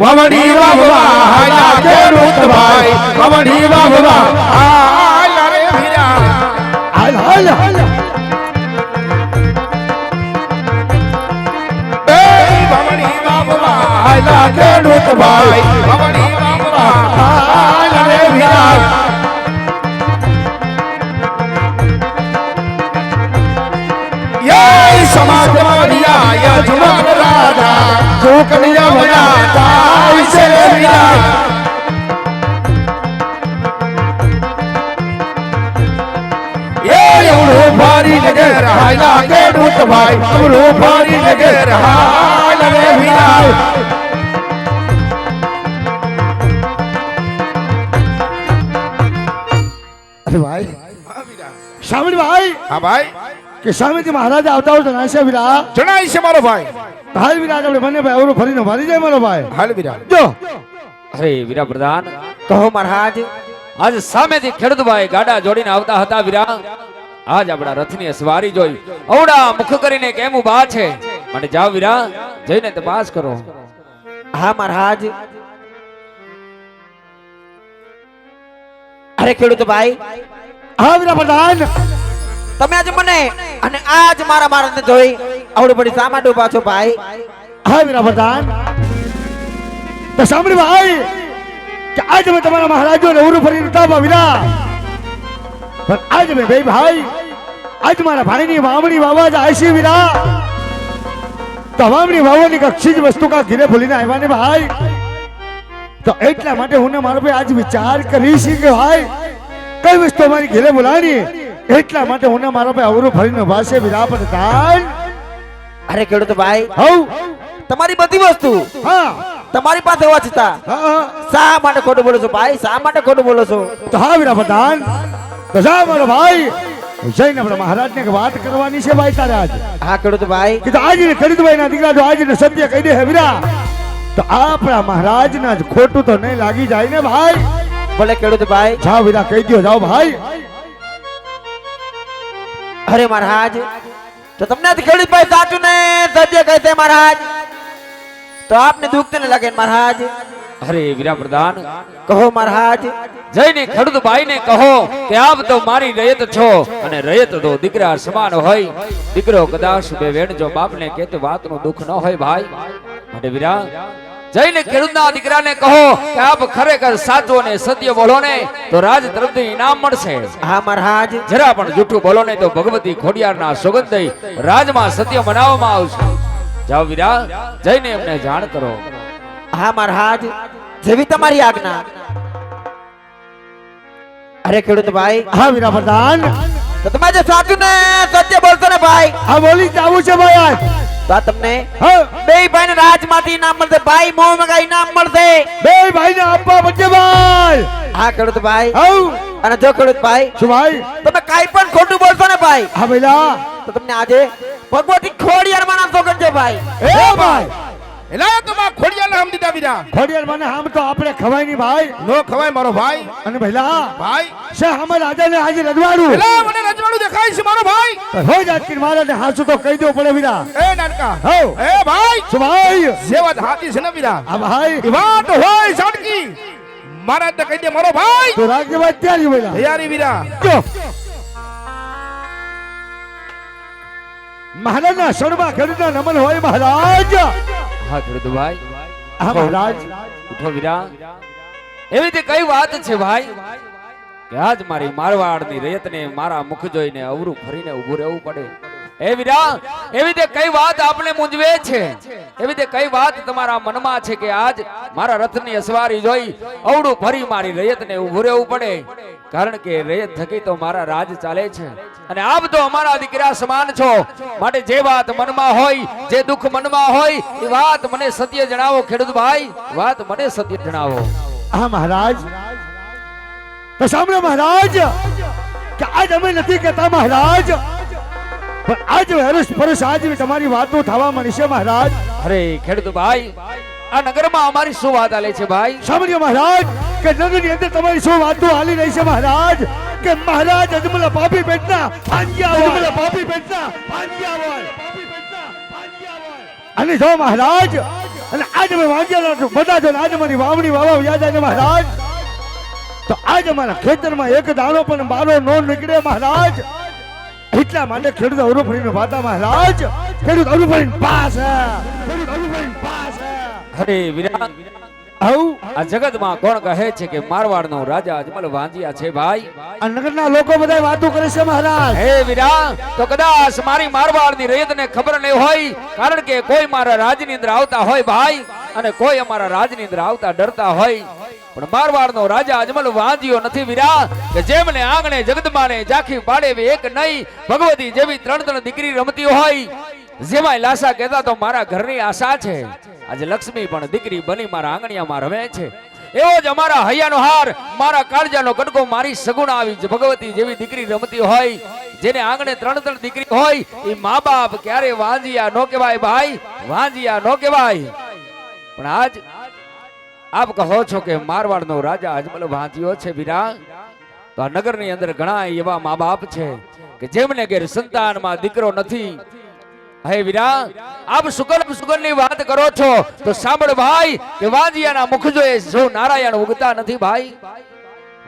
વવડી વાવવા હાલા ખેડૂત ભાઈ વવડી વાવવા હાલ રે વીરા હાલ હાલ હાલ એ વવડી વાવવા હાલા ખેડૂત ભાઈ વવડી વાવવા હાલ રે વીરા समाज मारिया यजमान राजा जोकनिया बना ताई से वीरा ये उड़ो भारी नगर हायला के दूत भाई उड़ो भारी नगर हाल रे वीरा अरे भाई शामिल भाई हां भाई કે સામેથી મહારાજ આવતા હોય તો નાશે વીરા જણાય છે મારો ભાઈ હાલ વીરા આપણે બંને ભાઈ ઓરો ફરીને મારી જાય મારો ભાઈ હાલ વીરા જો અરે વીરા પ્રધાન કહો મહારાજ આજ સામેથી ખેડૂતભાઈ ગાડા જોડીને આવતા હતા વીરા આજ આપણા રથની સવારી જોઈ અવડા મુખ કરીને કેમ ઊભા છે માટે જાવ વીરા જઈને તપાસ કરો હા મહારાજ અરે ખેડૂતભાઈ હા વીરા પ્રધાન તમે આજ મને અને આજ મારા મારાને જોઈ આવડી પડી શા માટે ઉભા છો ભાઈ હા વીરા પ્રધાન તો સાંભળી ભાઈ કે આજ મેં તમારા મહારાજો ને ઓરું ફરીને ઉતારવા વીરા પણ આજ મેં બે ભાઈ આજ મારા ભાઈની વાવણી વાવા જાય છે વીરા તો વાવણી વાવવાની કક્ષી જ વસ્તુ કા ઘીરે ભૂલીને આવ્યા ને ભાઈ તો એટલા માટે હું ને મારો ભાઈ આજ વિચાર કરીશ કે ભાઈ કઈ વસ્તુ અમારી ઘીરે બોલાની એટલા માટે હું મારા ભાઈ અવરું ફરીને વાસે વીરા પ્રધાન અરે ખેડૂતભાઈ હઉ તમારી બધી વસ્તુ હા તમારી પાસે હોવા છતાં હા શા માટે ખોટું બોલો છો ભાઈ શા માટે ખોટું બોલો છો તો હા વીરા પ્રધાન તો જા મારો ભાઈ જઈને આપણે મહારાજને એક વાત કરવાની છે ભાઈ તારે આજ હા ખેડૂતભાઈ કે તો આજે ખેડૂતભાઈ ના દીકરા જો આજે સત્ય કહી દે હે વીરા તો આપણા મહારાજના જ ખોટું તો નહીં લાગી જાય ને ભાઈ ભલે ખેડૂતભાઈ જાઓ વીરા કહી દો જાઓ ભાઈ અરે મહારાજ તો તમને ખેડૂતભાઈ સાચું ને સત્ય કહેતે મહારાજ તો આપને દુઃખ ન લાગે મહારાજ અરે વીરા પ્રધાન કહો મહારાજ જઈને ખેડૂતભાઈ ને કહો કે આપ તો મારી રયત છો અને રયત તો દીકરા સમાન હોય દીકરો કદાચ બે વેણ જો બાપને કે તો વાતનું દુઃખ ન હોય ભાઈ માટે વીરા જઈને ખેડૂતના દીકરાને કહો કે આપ ખરેખર સાચું અને સત્ય બોલો ને તો રાજ તરફથી ઇનામ મળશે હા મહારાજ જરા પણ જૂઠું બોલો ને તો ભગવતી ખોડિયારના સોગંદ દઈ રાજમાં સત્ય મનાવવામાં આવશે જાઓ વીરા જઈને એમને જાણ કરો હા મહારાજ જેવી તમારી આજ્ઞા અરે ખેડૂતભાઈ હા વીરા પ્રધાન તો તમે જે સાચું ને સત્ય બોલશો ને ભાઈ હા બોલી જાવું છે ભાઈ આજ તો આ તમને હા બે ભાઈ ને રાજમાંથી ઇનામ મળશે ભાઈ મોહ મગા ઇનામ મળશે બે ભાઈ ને આપવા બચ્ચે ભાઈ હા ખેડૂતભાઈ હઉ અને જો ખેડૂતભાઈ શું ભાઈ તમે કાઈ પણ ખોટું બોલશો ને ભાઈ હા ભઈલા તો તમને આજે ભગવતી ખોડિયાર માં નામ સોગંદ છે ભાઈ એ ભાઈ એલા તો માં ખોડિયાને હમ દીધા વીરા ખોડિયાર મને આમ તો આપણે ખવાય ની ભાઈ નો ખવાય મારો ભાઈ અને ભઈલા ભાઈ છે હમે રાજા ને આજે રજવાડું એલા મને રજવાડું દેખાય છે મારો ભાઈ હો જાત કે મારા ને હાસુ તો કહી દો પડે વીરા એ નાનકા હો એ ભાઈ શું ભાઈ સેવત હાથી છે ને વીરા આ ભાઈ એ વાત હોય સાડકી મારા તો કહી દે મારો ભાઈ તો રાખજે ભાઈ ત્યાં જ ભઈલા તૈયારી વીરા જો મહારાજના શરણમાં ખેડૂતના નમન હોય મહારાજ હા ખેડૂતભાઈ હા મહારાજ ઉઠો વીરા એવી રીતે કઈ વાત છે ભાઈ કે આજ મારી મારવાડની રયતને મારા મુખ જોઈને અવરું ફરીને ઊભું રહેવું પડે એ વીરા એવી રીતે કઈ વાત આપણે મૂંઝવે છે એવી રીતે કઈ વાત તમારા મનમાં છે કે આજ મારા રથની અસવારી જોઈ અવડું ફરી મારી રયતને ઊભું રહેવું પડે કારણ કે રયત થકી તો મારા રાજ ચાલે છે અને આપ તો અમારા દીકરા સમાન છો માટે જે વાત મનમાં હોય જે દુઃખ મનમાં હોય એ વાત મને સત્ય જણાવો ખેડૂત ભાઈ વાત મને સત્ય જણાવો હા મહારાજ તો સાંભળો મહારાજ કે આજ અમે નથી કહેતા મહારાજ પણ આજ હરસ પરસ આજ તમારી વાતો થવા મળી છે મહારાજ અરે ખેડૂત ભાઈ આ નગરમાં અમારી શું વાત આલે છે ભાઈ સાંભળ્યો મહારાજ કે નગરની અંદર તમારી શું વાતો હાલી રહી છે મહારાજ કે મહારાજ અજમલા પાપી પેટના ભાંગ્યા હોય અજમલા પાપી પેટના ભાંગ્યા હોય અને જો મહારાજ અને આજે મેં વાંચ્યા બધા છો આજે મારી વાવણી વાવા યાદ આવે મહારાજ તો આજે મારા ખેતરમાં એક દાણો પણ બારો નો નીકળે મહારાજ એટલા માટે ખેડૂત અવરુફળીને વાતા મહારાજ ખેડૂત અવરુફળીને પાસ ખેડૂત અવરુફળીને પાસ અરે વીરા આવું આ જગતમાં કોણ કહે છે કે મારવાડનો રાજા અજમલ વાંજિયા છે ભાઈ આ નગરના લોકો બધા વાતો કરે છે મહારાજ હે વીરા તો કદાચ મારી મારવાડની રયતને ખબર નહીં હોય કારણ કે કોઈ મારા રાજની અંદર આવતા હોય ભાઈ અને કોઈ અમારા રાજની અંદર આવતા ડરતા હોય પણ મારવાડનો રાજા અજમલ વાંજિયો નથી વીરા કે જેમને આંગણે જગદમાને ઝાંખી પાડે એક નહીં ભગવતી જેવી ત્રણ દીકરી રમતી હોય જેમાં લાસા કહેતા તો મારા ઘરની આશા છે આજે લક્ષ્મી પણ દીકરી બની મારા આંગણિયામાં રમે છે એવો જ અમારા હૈયાનો હાર મારા કાળજાનો કટકો મારી સગુણ આવી ભગવતી જેવી દીકરી રમતી હોય જેને આંગણે ત્રણ દીકરી હોય એ મા બાપ ક્યારે વાંજિયા નો કહેવાય ભાઈ વાંજિયા નો કહેવાય પણ આજ આપ કહો છો કે મારવાડનો રાજા અજમલ વાંજિયો છે વીરા તો આ નગરની અંદર ઘણા એવા મા બાપ છે કે જેમને ઘેર સંતાનમાં દીકરો નથી હે વીરા આપ સુગન ની વાત કરો છો તો સાંભળ ભાઈ કે વાંજિયાના મુખ જોઈએ જો નારાયણ ઉગતા નથી ભાઈ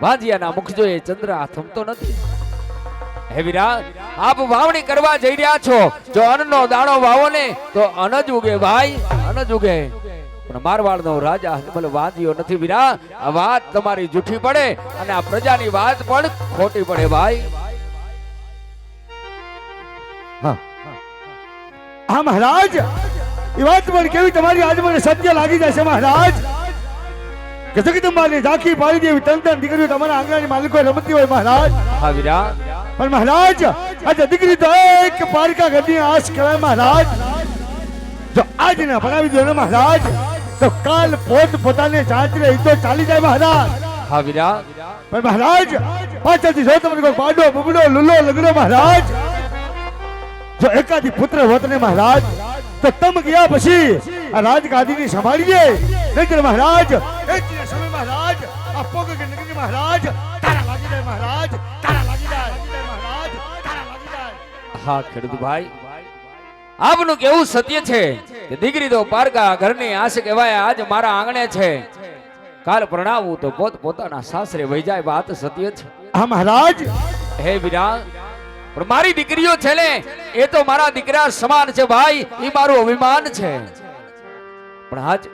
વાંજિયાના મુખ જોઈએ ચંદ્ર થમતો નથી હે વીરા આપ વાવણી કરવા જઈ રહ્યા છો જો અન્નનો દાણો વાવો ને તો અનજ ઉગે ભાઈ અનજ ઉગે પણ મારવાડનો રાજા અજમલ વાંજિયો નથી વીરા આ વાત તમારી જૂઠી પડે અને આ પ્રજાની વાત પણ ખોટી પડે ભાઈ હા મહારાજ એ વાત પણ કેવી તમારી આજ મને સત્ય લાગી જશે મહારાજ કે જગદંબાને ઝાંખી પાડી દેવી ત્રણ દીકરીઓ તમારા આંગણાની માલિકો રમતી હોય મહારાજ હા વીરા પણ મહારાજ આજે દીકરી તો એક પારકા ઘરની આશ કરાય મહારાજ જો આજ ના ભણાવી દો ને મહારાજ તો કાલ પોતાને ચાંચરે એ તો ચાલી જાય મહારાજ હા વીરા પણ મહારાજ પાછળથી જો તમને કોઈ પાડો બબડો લુલો લગડો મહારાજ જો એકાદી પુત્ર હોત ને મહારાજ તો તમ ગયા પછી આ રાજગાદીની સંભાળીએ નહીતર મહારાજ એક સમય મહારાજ આ પોગ કે નગરી મહારાજ તારા લાગી જાય મહારાજ તારા લાગી જાય મહારાજ તારા લાગી જાય હા ખેડૂત ભાઈ આપનું કેવું સત્ય છે કે દીકરી તો પારકા ઘરની આશ કહેવાય આજ મારા આંગણે છે કાલ પ્રણાવું તો પોતાના સાસરે વહી જાય વાત સત્ય છે હા મહારાજ હે વીરા પણ મારી દીકરીઓ છે ને એ તો મારા દીકરા સમાન છે ભાઈ એ મારું અભિમાન છે પણ આજ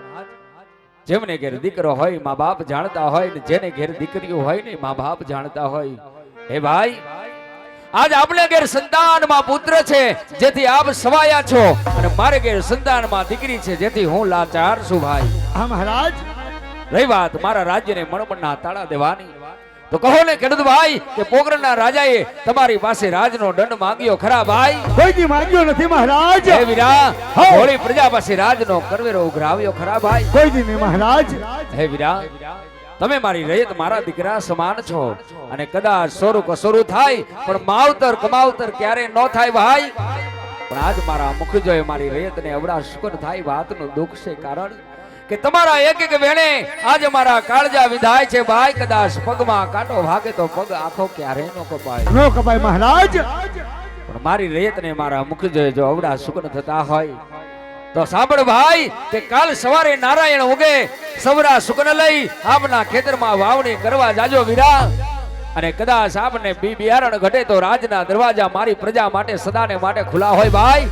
જેમને ઘેર દીકરો હોય મા બાપ જાણતા હોય ને જેને ઘેર દીકરીઓ હોય ને મા બાપ જાણતા હોય હે ભાઈ આજ આપણે ઘેર સંતાનમાં પુત્ર છે જેથી આપ સવાયા છો અને મારે ઘેર સંતાનમાં દીકરી છે જેથી હું લાચાર છું ભાઈ હા મહારાજ રહી વાત મારા રાજ્યને મણમણના તાળા દેવાની તો કહો ને ખેડૂત ભાઈ કે પોગરણના રાજાએ તમારી પાસે રાજનો દંડ માંગ્યો ખરા ભાઈ કોઈ દી માંગ્યો નથી મહારાજ હે વીરા હોળી પ્રજા પાસે રાજનો કરવેરો ઉઘરાવ્યો ખરા ભાઈ કોઈ દી નહીં મહારાજ હે વીરા તમે મારી રયત મારા દીકરા સમાન છો અને કદાચ સોરું કસોરું થાય પણ માવતર કમાવતર ક્યારે ન થાય ભાઈ પણ આજ મારા મુખ જોઈ મારી રયતને અવડા શુકન થાય વાતનું દુઃખ છે કારણ કે તમારા એક એક વેણે આજ મારા કાળજા વિધાય છે ભાઈ કદાચ પગમાં કાંટો ભાગે તો પગ આખો ક્યારે નો કપાય નો કપાય મહારાજ પણ મારી રયતને મારા મુખ જોઈ જો અવડા શુકન થતા હોય તો સાંભળ ભાઈ કે કાલ સવારે નારાયણ ઉગે સવરા સુકન લઈ આપના ખેતરમાં વાવણી કરવા જાજો વીરા અને કદાચ આપને બિયારણ ઘટે તો રાજના દરવાજા મારી પ્રજા માટે સદાને માટે ખુલ્લા હોય ભાઈ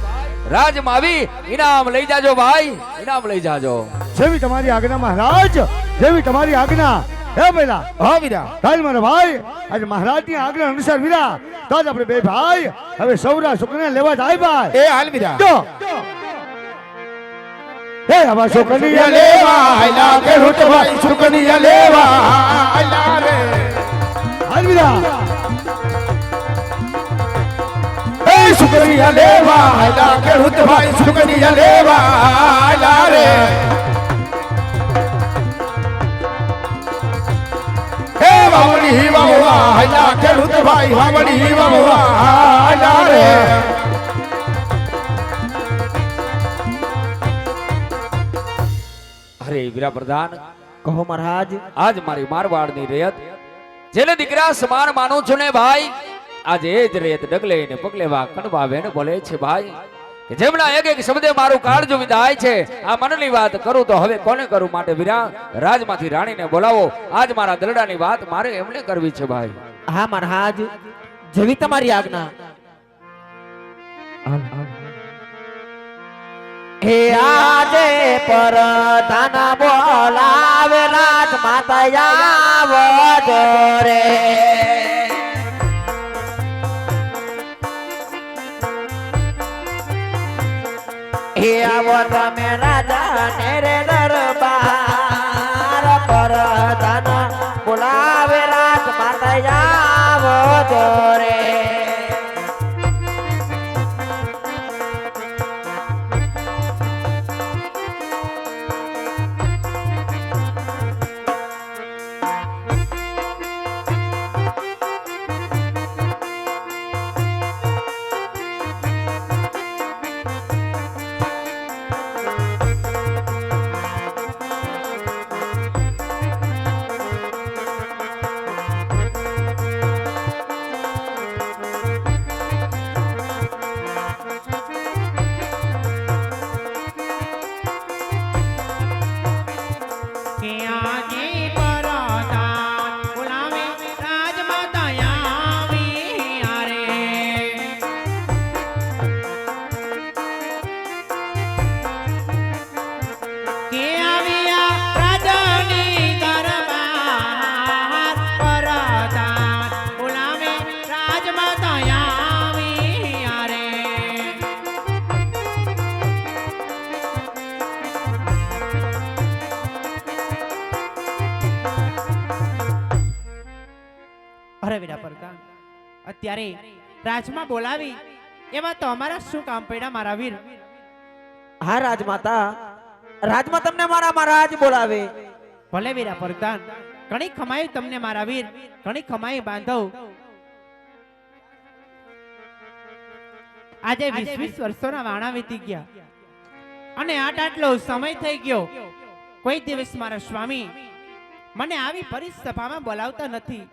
રાજમાં આવી ઇનામ લઈ જાજો ભાઈ ઇનામ લઈ જાજો જેવી તમારી આજ્ઞા મહારાજ જેવી તમારી આજ્ઞા હે બેલા હા વીરા કાલ મારા ભાઈ આજે મહારાજની આજ્ઞા અનુસાર વીરા તો જ આપણે બે ભાઈ હવે સૌરા સુકને લેવા જાય ભાઈ એ હાલ વીરા જો હે આવા સુકનિયા લેવા આયલા ખેડૂત ભાઈ સુકનિયા લેવા આયલા રે હાલ વીરા એ સુકનિયા લેવા આયલા ખેડૂત ભાઈ સુકનિયા લેવા આયલા રે હે વાવણી વાવવા આયલા ખેડૂત ભાઈ વાવણી વાવવા આયલા રે અરે વીરા પ્રધાન કહો મહારાજ આજ મારી મારવાડની રયત જેને દીકરા સમાન માનું છું ને ભાઈ આજે એ જ રયત ડગલે ને પગલે વા કણવા વેણ બોલે છે ભાઈ કે જેમના એક એક શબ્દે મારું કાળજું વિધાય છે. આ મનની વાત કરું તો હવે કોને કરું? માટે વીરા રાજમાંથી રાણીને બોલાવો. આજ મારા દલડાની વાત મારે એમને કરવી છે ભાઈ. હા મહારાજ, જેવી તમારી આજ્ઞા. હે આજે પરધાન બોલાવે રાજ માતા આવજો રે. હે આવો તમે રાજા ને રે દરબાર, પરધાન બોલાવે રાજ માતા આવજો રે. અરે વીરા પરધાન, અત્યારે રાજમાં બોલાવી એમાં તો અમારા શું કામ પડ્યા મારા વીર? હા રાજમાતા, રાજમાં તમને મારા મહારાજ બોલાવે. ભલે વીરા પરધાન, ઘણી ખમાઈ તમને મારા વીર, ઘણી ખમાઈ બાંધવ. આજે 20 વર્ષોના વાણા વીતી ગયા અને આટલો સમય થઈ ગયો. કોઈ દિવસ મારા સ્વામી મને આવી પરિસભામાં બોલાવતા નથી.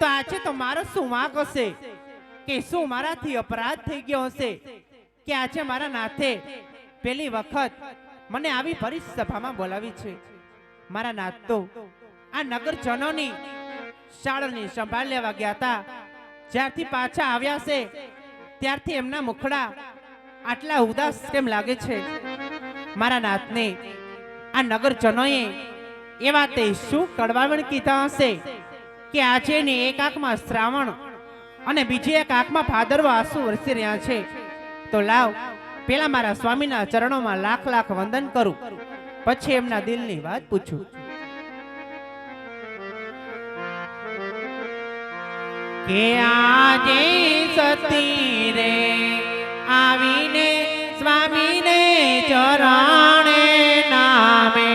તો આજે તો મારો શું વાંક હશે કે શું મારાથી અપરાધ થઈ ગયો હશે કે આજે મારા નાથે પહેલી વખત મને આવી પરિસભામાં બોલાવી છે? મારા નાથ તો આ નગરજનોની શાળાની સંભાળ લેવા ગયા હતા. જ્યારથી પાછા આવ્યા છે ત્યારથી એમના મુખડા આટલા ઉદાસ કેમ લાગે છે? મારા નાથને આ નગરજનોએ એવા તે શું કડવાવણ કીધા હશે કે આજે ની એક આંખમાં શ્રાવણ અને બીજી એક આંખમાં ભાદરવો આંસુ વરસી રહ્યા છે. તો લાવ પેલા મારા સ્વામીના ચરણોમાં લાખ લાખ વંદન કરું, પછી એમના દિલની વાત પૂછું. કે આજે સતી રે આવીને સ્વામીને ચરણે નામે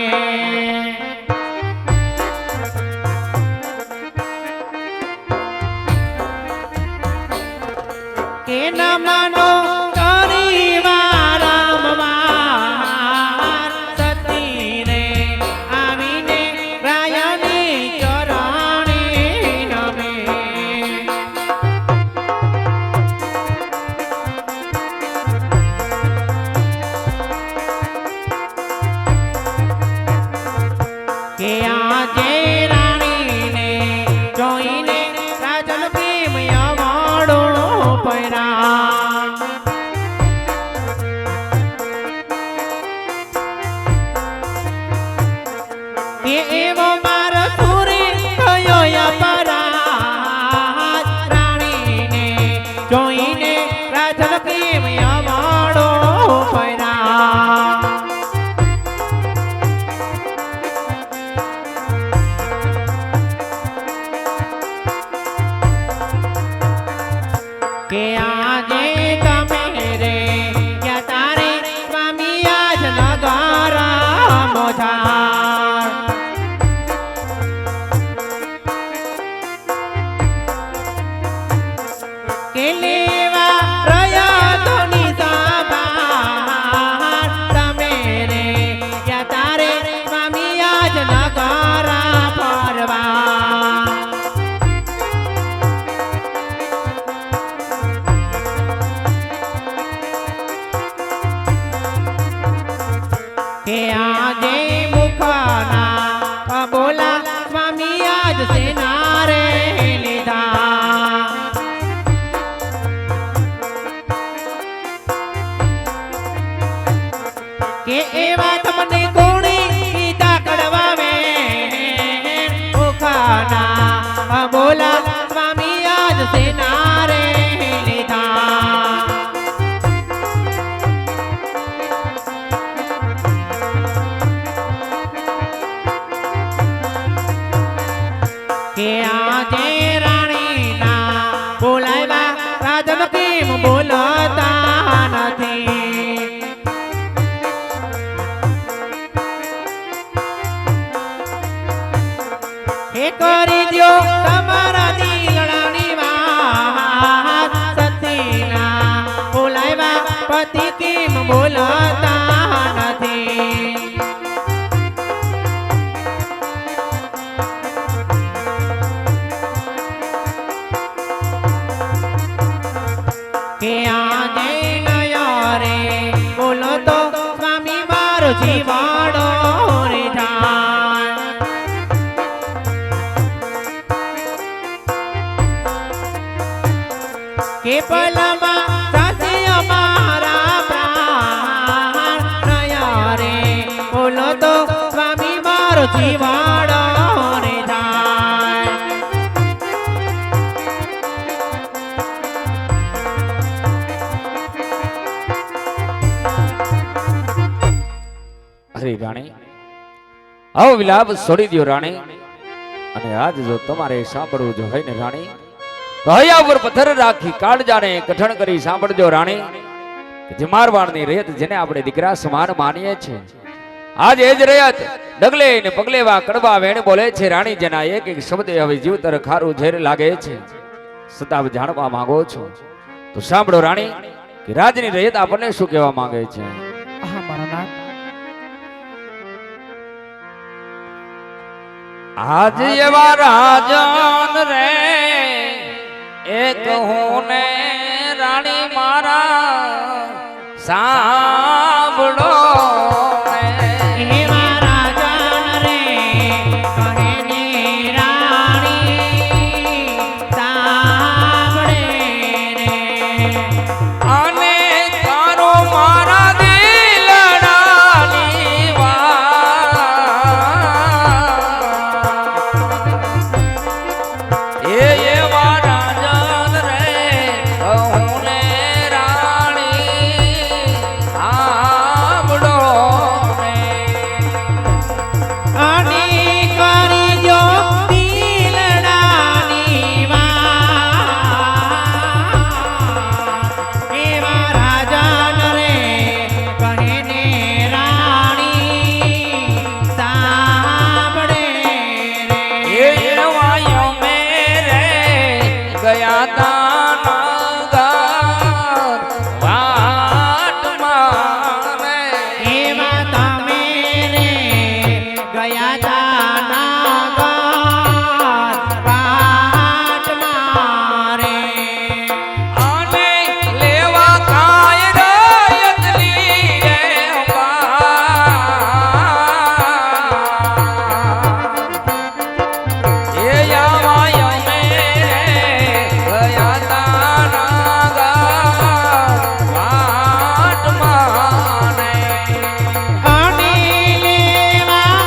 કે નમનો કરી વારંવાર સતી રે આવીને રાયની ચરણે નમે. કે આજે રાણીને જોઈને રાજન પ્રેમ અવાડો પૈરા. કે એવો મારો સુરી થયો અપરાધ, રાણીને જોઈને રાજન પ્રેમ અવાડો પૈરા. કે આજે તમે રે ક્યાં તારે સ્વામી આજ નગારા મોજા. કે લેવા રહ્યા ધોની સાબાર તમે રે ક્યાં તારે સ્વામી આજ નગારા ફરવા. કે આજે રાણીના બોલાવ્યા રાજન કેમ બોલતા નથી હે કરી દ્યો તમારા દિલડાની વાત સતીના બોલાવ્યા પતિ કેમ બોલતા નથી કે આજે નયા રે બોલો તો સ્વામી મારો જીવાડો રે જાય કે પલમાં સાસી અમારા પ્રાણ નયા રે બોલો તો સ્વામી મારો જીવાડો રે જાય અરે રાણી આવો વિલાપ છોડી દો રાણી અને આજ જો તમારે સાંભળવું જો હોય ને રાણી તો હૈયા ઉપર પથ્થર રાખી કાળજાને કઠણ કરી સાંભળજો રાણી કે જે મારવાડની રેત જેને આપણે દીકરા સમાન માનીએ છીએ આજ એ જ રેત ડગલે ને પગલે વા કડવા વેણ બોલે છે રાણી જેના એક એક શબ્દે હવે જીવતર ખારું ઝેર લાગે છે સતાબ જાણવા માંગો છો તો સાંભળો રાણી કે રાજની રેત આપણને શું કહેવા માંગે છે હા મારા નાથ આજ એવા રાજન રે એક હું ને રાણી મારા સાંભળો એવા રાજન રે કહે ને રાણી સાંભળે રે અને તારો મારા દિલડાની વાત એ એવા રાજન રે હું ને રાણી સાંભળો અને કરી જો દિલડાની વાત એવા રાજન રે કહે ને રાણી સાંભળે રે એ એવા મેરે ગયા તા વાટ મારે એવા તમે રે ગયા તા નાગર પાટ મારે આને લેવા કાય રયતની રે એ આવા મેરે ગયા તા વાટ મારે અને લેવા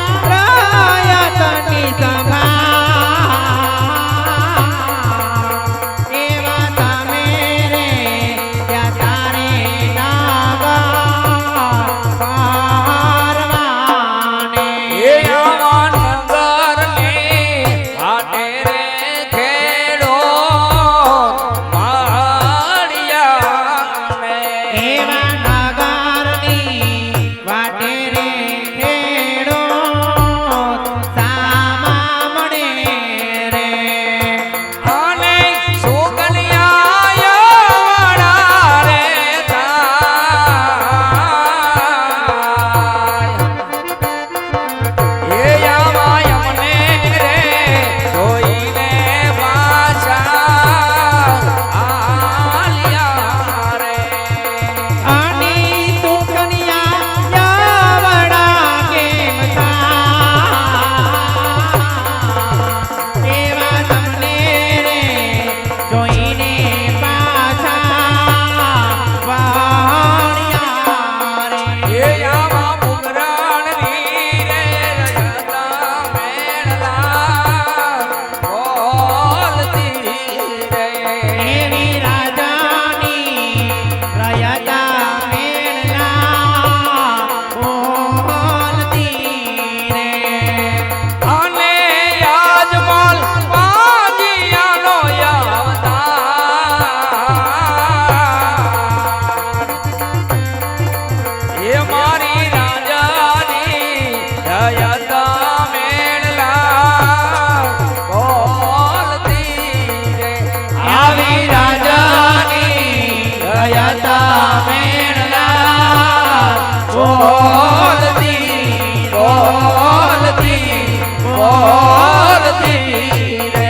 બોલતી રે.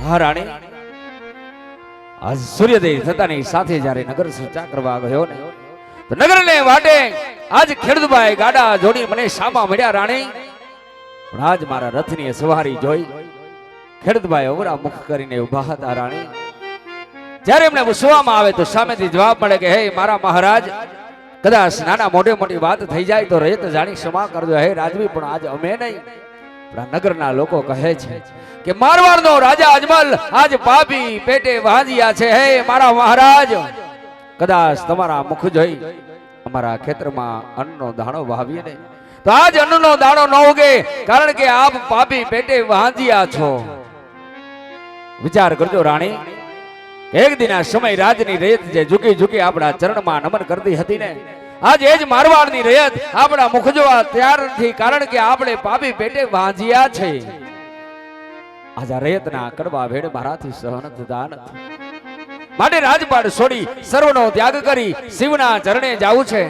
હા રાણી, આજ સૂર્યોદય થતાની સાથે જ્યારે નગર સર્ચા કરવા ગયો ને તો નગરને વાટે આજ ખેડૂતભાઈ ગાડા જોડી મને સામા મળ્યા રાણી. પણ આજ મારા રથની સવારી જોઈ ખેડૂતભાઈ અવરા મુખ કરીને ઉભા હતા રાણી. જ્યારે એમને પૂછવામાં આવે તો સામેથી જવાબ મળે કે હે મારા મહારાજ, કદાચ નાના મોટી વાત થઈ જાય તો રયત જાણી ક્ષમા કરજો. હે રાજવી, પણ આજ અમે નહીં, પણ આ નગરના લોકો કહે છે કે મારવાડનો રાજા અજમલ આજ પાપી પેટે વાંજ્યા છે. હે મારા મહારાજ, કદાચ તમારા મુખ જોઈ અમારા ખેતરમાં અન્નનો દાણો વાવીએ ને તો આજ અન્નનો દાણો ન ઉગે, કારણ કે આપ પાપી પેટે વાંજ્યા છો. વિચાર કરજો રાણી, એક દિન આ સમય રાજની રયત જે ઝૂકી ઝૂકી આપણા ચરણમાં નમન કરતી હતી ને, આજ એ જ મારવાડની રયત આપણા મુખ જોવા તૈયાર નથી, કારણ કે આપણે પાપી પેટે વાંજ્યા છે. આજ આ રયતના કડવા ભેડ મારાથી સહન થતા નથી, માટે રાજપાટ છોડી સર્વનો ત્યાગ કરી શિવના ચરણે જાવું છે.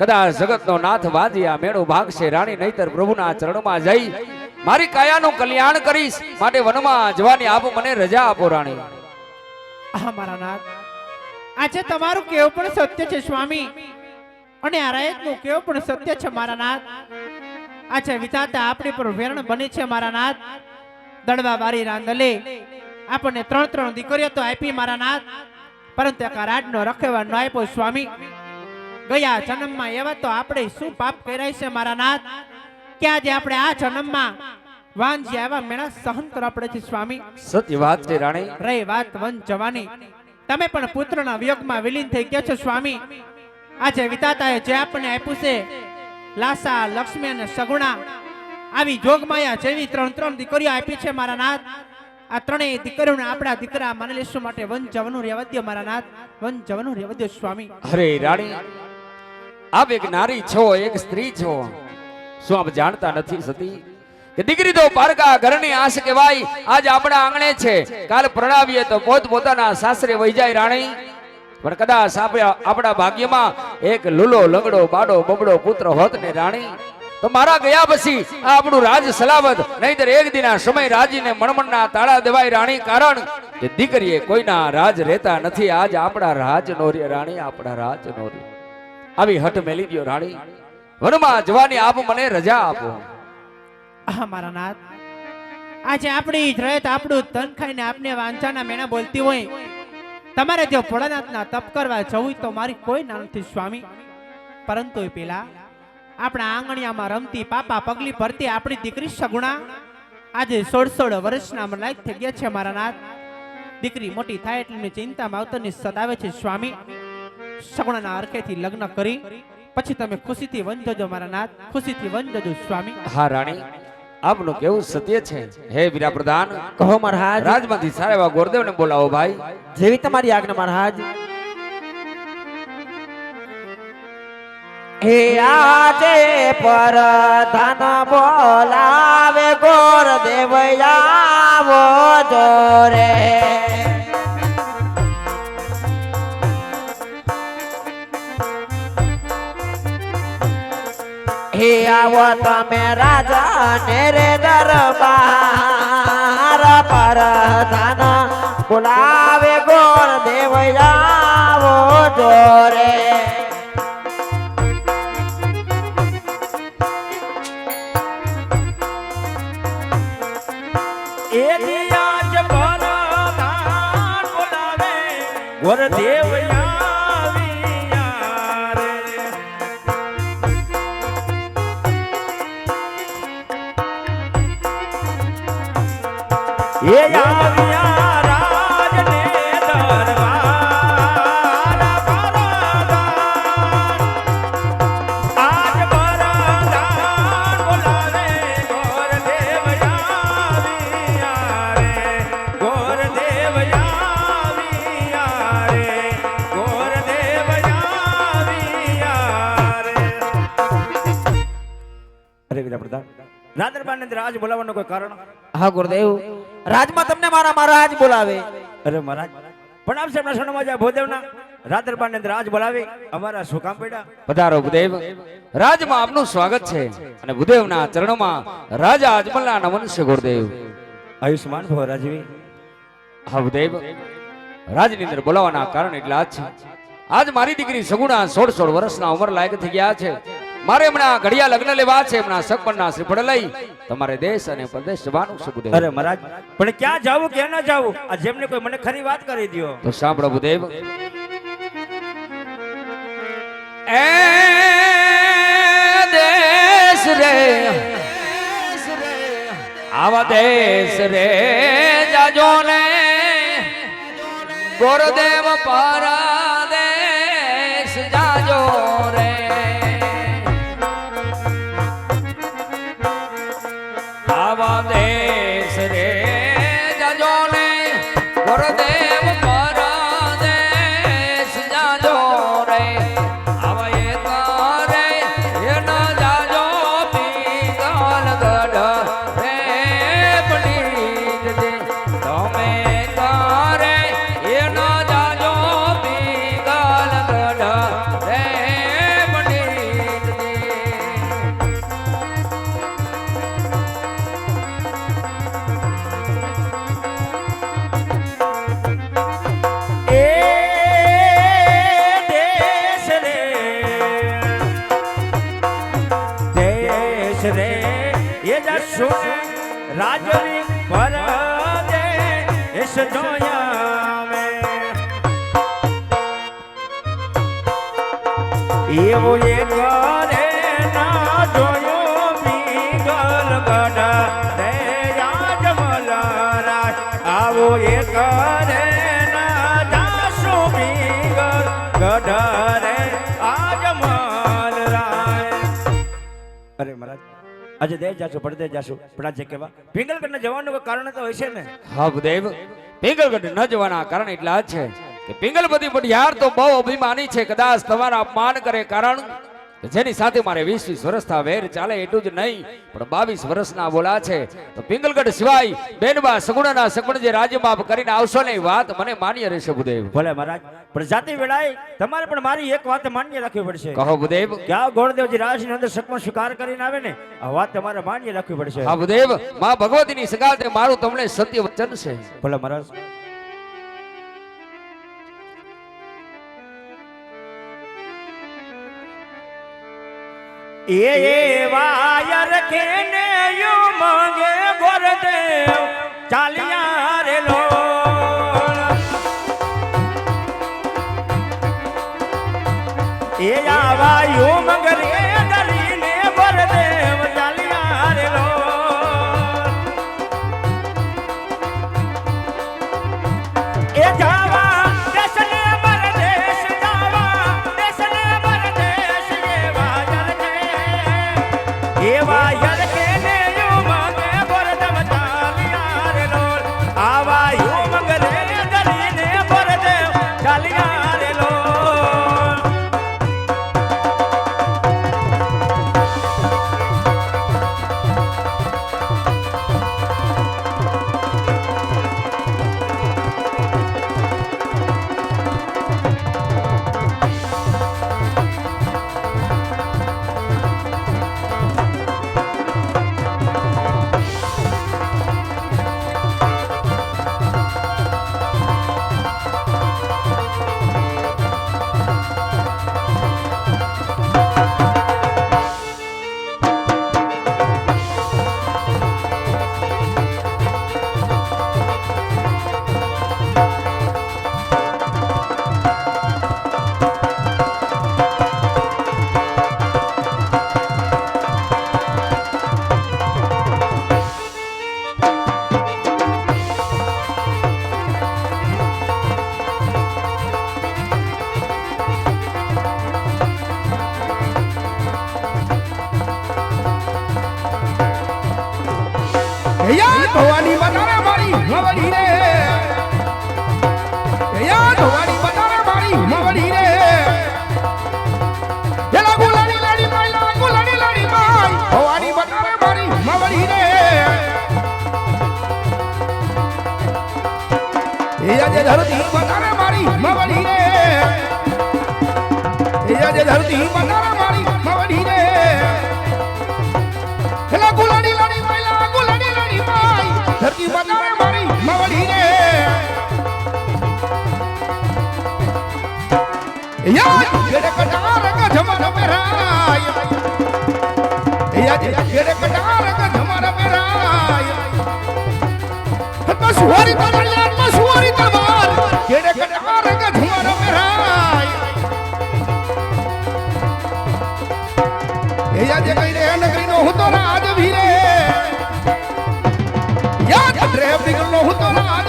કદાચ જગતનો નાથ વાંજ્યા મેળો ભાગશે રાણી, નહીતર પ્રભુના ચરણમાં જઈ મારી કાયાનું કલ્યાણ કરીશ. માટે વનમાં જવાની આપ મને રજા આપો રાણી. હા મારા નાથ, આજે તમારું કેવું પણ સત્ય છે સ્વામી, અને આ રાયતનું કેવું પણ સત્ય છે મારા નાથ. આજે વિધાતા આપણી પર વેરણ બની છે મારા નાથ. દડવા બારી રાંદલે આપણને 3 દીકરીઓ તો આપી મારા નાથ, પરંતુ એક રાજનો રખેવા ન આપ્યો સ્વામી. ગયા જન્મમાં એવા તો આપણે શું પાપ કર્યા છે મારા નાથ, કે આજે આપણે આ જન્મમાં વાંજી આવા મેળા સહન કરવા પડે છે સ્વામી. સત્ય વાત છે રાણી. રે વાત વન જવાની, તમે પણ પુત્રના વિયોગમાં વિલીન થઈ ગયા છો સ્વામી. આજે વિધાતાએ જે આપણને આપ્યું છે લાસા, લક્ષ્મી અને સગુણા, આવી જોગમાયા જેવી 3 દીકરીઓ આપી છે મારા નાથ. આ ત્રણેય દીકરીઓને આપણા દીકરા માની લેશું, માટે વન જવાનું રહેવા દો મારા નાથ, વન જવાનું રહેવા દો સ્વામી. અરે રાણી, આપ એક નારી છો, એક સ્ત્રી છો, શું આપ જાણતા નથી સતી કે દીકરી તો પારકા ઘરની આશ કહેવાય. આજ આપણા આંગણે છે, કાલ પ્રણાવીએ તો પોત પોતાના સાસરે વહી જાય રાણી. પણ કદાચ આપણા ભાગ્યમાં એક લૂલો લંગડો બાડો બબડો પુત્ર હોત ને રાણી, તો મારા ગયા પછી આ આપણું રાજ સલામત, નહીતર એક દિન આ સમય રાજીને મણમણના તાળા દેવાય રાણી. કારણ કે દીકરીએ કોઈના રાજ રહેતા નથી. આજ આપણા રાજ નો રે રાણી, આપણા રાજ નો રે. આવી હટ મેલી દો રાણી, વનમાં જવાની આપ મને રજા આપો. હા મારા નાથ, આજે આપણી જ રયત આપણું તન ખાઈને આપને વાંચાના મેણા બોલતી હોય, તમારે જો ભોળાનાથના તપ કરવા જવું તો મારી કોઈ ના નથી સ્વામી. પરંતુ એ પેલા આપણા આંગણિયામાં રમતી પાપા પગલી ભરતી આપણી દીકરી સગુણા આજે 16 વર્ષના મલાયક થઈ ગયા છે મારા નાથ. દીકરી મોટી થાય એટલે ચિંતા માવતરની સતાવે છે સ્વામી. સગુણાના અરખેથી લગ્ન કરી પછી તમે ખુશીથી વન જજો મારા નાથ, ખુશીથી વન જજો સ્વામી. હા રાણી, આપનું કેવું સત્ય છે. હે વીરા પ્રધાન, કહો મહારાજ. રાજમાંથી સારા એવા ગોરદેવને બોલાવો ભાઈ. જેવી તમારી આજ્ઞા મહારાજ. હે આજે પરધાન બોલાવે ગોર દેવયાવો જોરે. હે આવો તમે રાજા ને રે દરબાર, પરધાન બોલાવે ગોર દેવયાવો જોરે. વરદેવ એ આવ્યા રાજને દરબાર, આજ પરધાન બોલાવે ગોરદેવ આવ્યા રે, ગોરદેવ આવ્યા રે, ગોરદેવ આવ્યા રે. અરે વિરા પ્રધાન, રાદરબાને રાજ બોલાવવાનું કોઈ કારણ? હા ગુરુદેવ, રાજમાં તમને મારા મહારાજ બોલાવે. અરે મહારાજ, પણ આપ સાહેબના શરણમાં જાય ભોદેવના રાત દરબારની અંદર રાજ બોલાવી અમારા શું કામ પડ્યા? પધારો ભૂદેવ. રાજમાં આપનું સ્વાગત છે અને ભૂદેવના ચરણોમાં રાજા અજમલના નમન છે ગુરુદેવ. આયુષ્માન ભવ રાજવી. હા ભૂદેવ, રાજની અંદર બોલાવવાના કારણ એટલા જ છે. આજ મારી દીકરી સગુણા 16 વર્ષના ઉંમર લાયક થઈ ગયા છે. મારે હમણાં ઘડિયા લગ્ન લેવા છે. હમણાં સગપણના શ્રીફળ લઈ તમારે દેશ અને પ્રદેશ જવાનું છે ભૂદેવ. અરે મહારાજ, પણ ક્યાં જાવું ક્યાં ના જાવું આ જેમને કોઈ મને ખરી વાત કરી દ્યો. તો સાંભળો ભૂદેવ. એ દેશ રે આવા દેશ રે જાજો ને ગુરુદેવ પરદેશ જાજો રે. આવા દેશ રે જાજો ને ગુરુદેવ પરદેશ જાજો રે. આવા એક રે એનો જાજો પીગલ ગઢ રે પંડિત દે. તમે કરે એનો જાજો પીગલ ગઢ રે પંડિત દે. એ દેશ રે દેશ રે એ જશો રાજવી પરદેશ જોયા મેં. એવો એક રે ના જોયો પીગલ ગઢ રે યાજમલ રાજ. આવો એક રે ના જાશો પીગલ ગઢ રે આજમલ રાય. અરે મહારાજ, આજે દેશ જાશો પડદે જાશો પણ આજે કેવા પિંગલગઢ જવાનું કોઈ કારણ તો હોય છે ને? હા ભૂદેવ, પિંગલગઢ ન જવાના કારણ એટલા જ છે કે પિંગલપતિ પઢિયાર તો બહુ અભિમાની છે. કદાચ તમારા અપમાન કરે કારણ કે જેની સાથે મારે 20 વર્ષના વેર ચાલે એટલું જ નહીં પણ 22 વર્ષના બોલા છે. તો પિંગલગઢ સિવાય બેનબા સગુણાના સગપણ જે રાજ્યમાપ કરીને આવશો ને એ વાત મને માન્ય રહેશે ભૂદેવ. ભલે મહારાજ, પણ જાતિ વેળાએ તમારે પણ મારી એક વાત માન્ય રાખવી પડશે. કહો ભૂદેવ. કે આ ગોળદેવજી રાજની અંદર સકમાં સ્વીકાર કરીને આવે ને આ વાત તમારે માન્ય રાખવી પડશે. હા ભૂદેવ, માં ભગવતીની સગાતે મારું તમને સત્ય વચન છે. ભલે મહારાજ. એ વાયર કેને યુ માંગે ગોરદેવ ચાલિયા રે લોણ. એ આવા યુ મંગરે દરીને ગોરદેવ ચાલિયા રે લોણ. એ જાવા દેશને પરદેશ જાવા દેશને પરદેશ એ વાયર કે એ વાયર કે ને યુ માંગે ગોરદેવ ચાલિયા રે લોલ. આવા યુ મંગરે દરીને ગોરદેવ ચાલિયા રે લોલ. યા ભવાની બતારે મારી મવડી રે યા ભવાની બતારે મારી મવડી રે એલા ગુલાડી લાડી માઈ લા ગુલાડી લાડી માઈ ભવાની બતારે મારી મવડી રે એ આજે ધરતી બતારે મારી મવડી રે આજે ધરતી બનારા મારી માવડી રે હેલા ગુલાડી લાડી માઈલા ગુલાડી લાડી માઈ ધરતી બનારા મારી માવડી રે યાદ ગેડે કટાર કા જમાના મેરાય યાદ ગેડે કટાર કા જમાના મેરાય મસવારી તલવાર યાદ મસવારી તલવાર ગેડે કટાર કા જમાના મેરાય યાદ કઈ રે નગરી નો હું તો રાજ ભીરે યાદ ડ્રેવ દીકરો હું તો રાજ